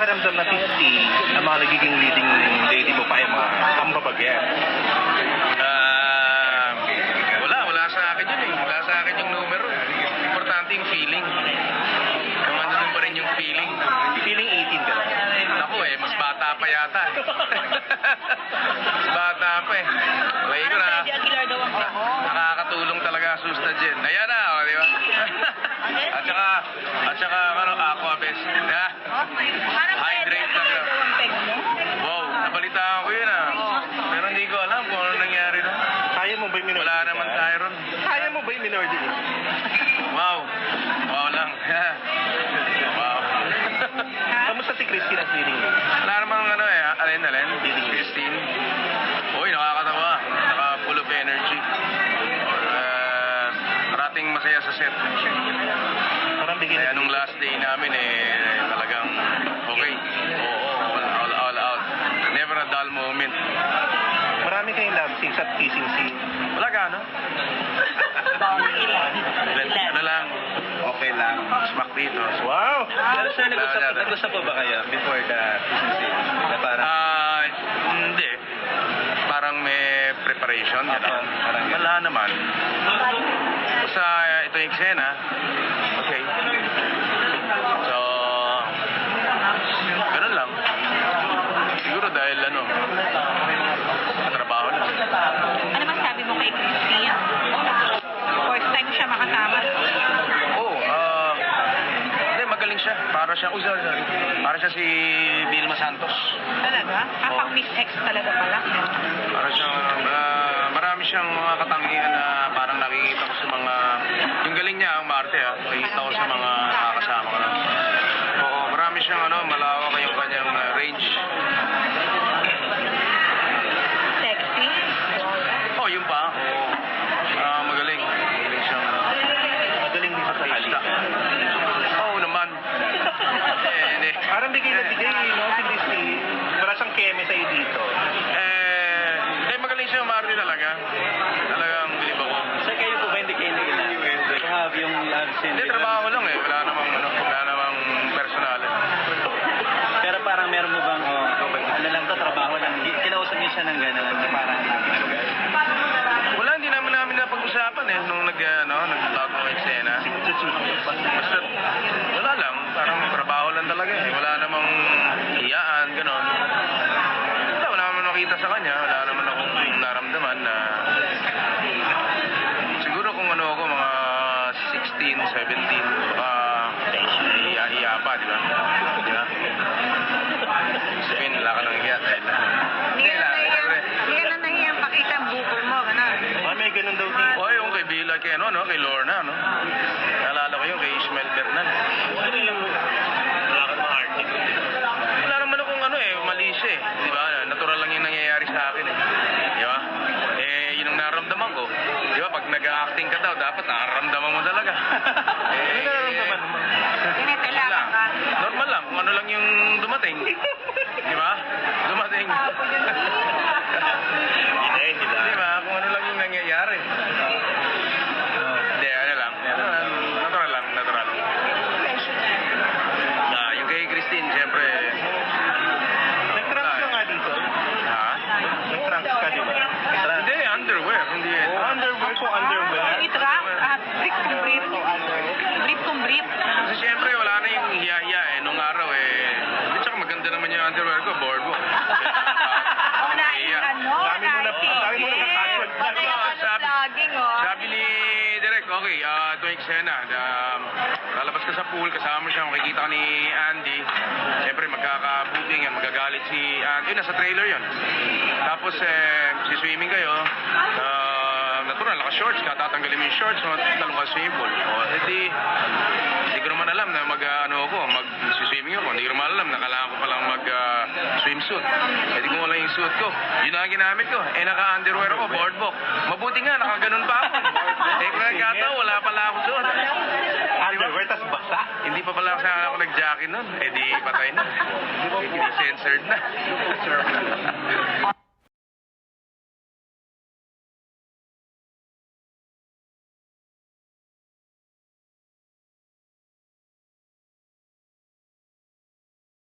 pakiramdam na 50, ang mga nagiging leading lady mo pa ay mga pambabagyan? Wala sa akin yun eh. Wala sa akin yung numero. Importante yung feeling. Kung ano din pa rin yung feeling. Feeling 18 ka lang. Ako eh, mas bata pa yata. Mas bata pa eh. Okay ko na. Freddy Aguilar daw ang peg mo. Nakakatulong talaga susta dyan. Ayan na, o, di ba? at saka, ano, aqua best. Ha? Parang Hydrate Freddy lang Aguilar daw ang peg mo. Wow, nabalitaan ko yun ah. Pero hindi ko alam kung ano nangyari doon. Kaya mo ba yung minor? Wala naman tayo ron. Kaya mo ba yung minor din? Wow. Wow lang. Wow. Kamusta si Christine ang feeling mo? Wala namang ano eh. Alin? Christine. Uy, nakakatawa. Full of energy. Parating masaya sa set. Parang bigyan Kaya nung last day namin eh, talagang okay. Oo, all out. Never a dull moment. Marami kayong love scenes at kissing scene. Wala ka, no? Ano lang, okay lang. Smack dito. Wow! Pero sir, Wala. nag-usap pa ba kayo before the kissing scene? Na parang, Hindi. Parang may preparation. Gano'n. Parang ganun. Wala naman. Basta ito yung eksena. Okay. So, ganun lang. Siguro dahil trabaho lang. Ano masabi mo kay Christine? First time siya makasama. Oo, hindi, magaling siya. Para siya, sorry. Para siya si Vilma Santos. Talaga? Pang Miss X talaga pala. Para siyang, marami siyang mga katangian na parang nakikita ko sa mga, yung galing niya, ang Marte nakikita ko sa mga nakakasama ko lang. Oo, marami siyang malawak yung kanyang range. Sexy? Oh, yun pa. Oo, magaling. Magaling siyang, Magaling din sa salita. oo naman. Hindi. Parang bigay na bigay, no? Si Christine. Wala siyang keme sa'yo dito. Magaling siya, Marte talaga. Talagang bilib ako. sir, kayo po ba hindi kayo to have yung love scene? Hindi, trabaho lang eh. Wala namang personal. Pero parang meron mo bang, ano lang to, trabaho lang. Kinausap niyo siya ng gano'n, parang Wala, hindi namin napag-usapan eh. Nung nag-vlog ng eksena. Basta, wala lang. Parang trabaho lang talaga eh. Wala namang hiyaan, gano'n. Wala naman nakita sa kanya. Wala naman akong naramdaman na siguro kung ako, mga 16, 17, hiya pa, di ba? Di ba? Sabihin, wala ka nang hiya dahil Hindi ka na nahiyang pakita ang bukol mo, gano'n. May ganun daw dito. o yung kay Bila, kay kay Lorna, naalala ko yung kay Ismael Bernal. Wala ka mga artist. Wala naman akong mali siya eh. Di ba? Natural lang yung nangyayari sa akin eh. Di ba? Yun ang naramdaman ko. Di ba? Pag nag-acting ka daw, dapat nararamdaman mo talaga. Ano nararamdaman mo? Tinitailangan ka. Normal lang. Kung ano lang yung dumating. Di ba? Dumating. Hindi ba? Di ba? Kung ano lang yung nangyayari. Hindi, ano lang. Natural. Yung kay Christine, siyempre, Nag-trunks ka nga dito. ha? Nag-trunks ka, di ba? Hindi, underwear. Hindi. Underwear ko underwear. I-trap at brief kung brief. Brief kung brief. Kasi siyempre, wala na yung hiya-hiya eh. Nung araw eh. At saka maganda naman yung underwear ko, boardwalk. Dami mo na password na. Laging, oh. Sabi ni Direk, okay, ito yung eksena. Lalabas ka sa pool, kasama siya, makikita ka ni Andy. Siyempre, magkakabuting yan, magagalit si Andy. Nasa trailer yon. Tapos, siswimming kayo. Natural, naka-shorts ka, tatanggalin mo yung shorts, talong ka swimming pool. Hindi ko naman alam na mag-swimming ako. Hindi ko naman alam, nakalaman ko palang mag-swimsuit. Hindi ko wala yung suit ko. Yun ang ginamit ko. Naka-underwear ako, boardwalk. Mabuti nga, nakaganon pa ako. Kung nagkataon, wala pala ako doon. Underwear, tas basa. Hindi pa pala ako nag-jacket nun. Di patay na. Hindi censored na.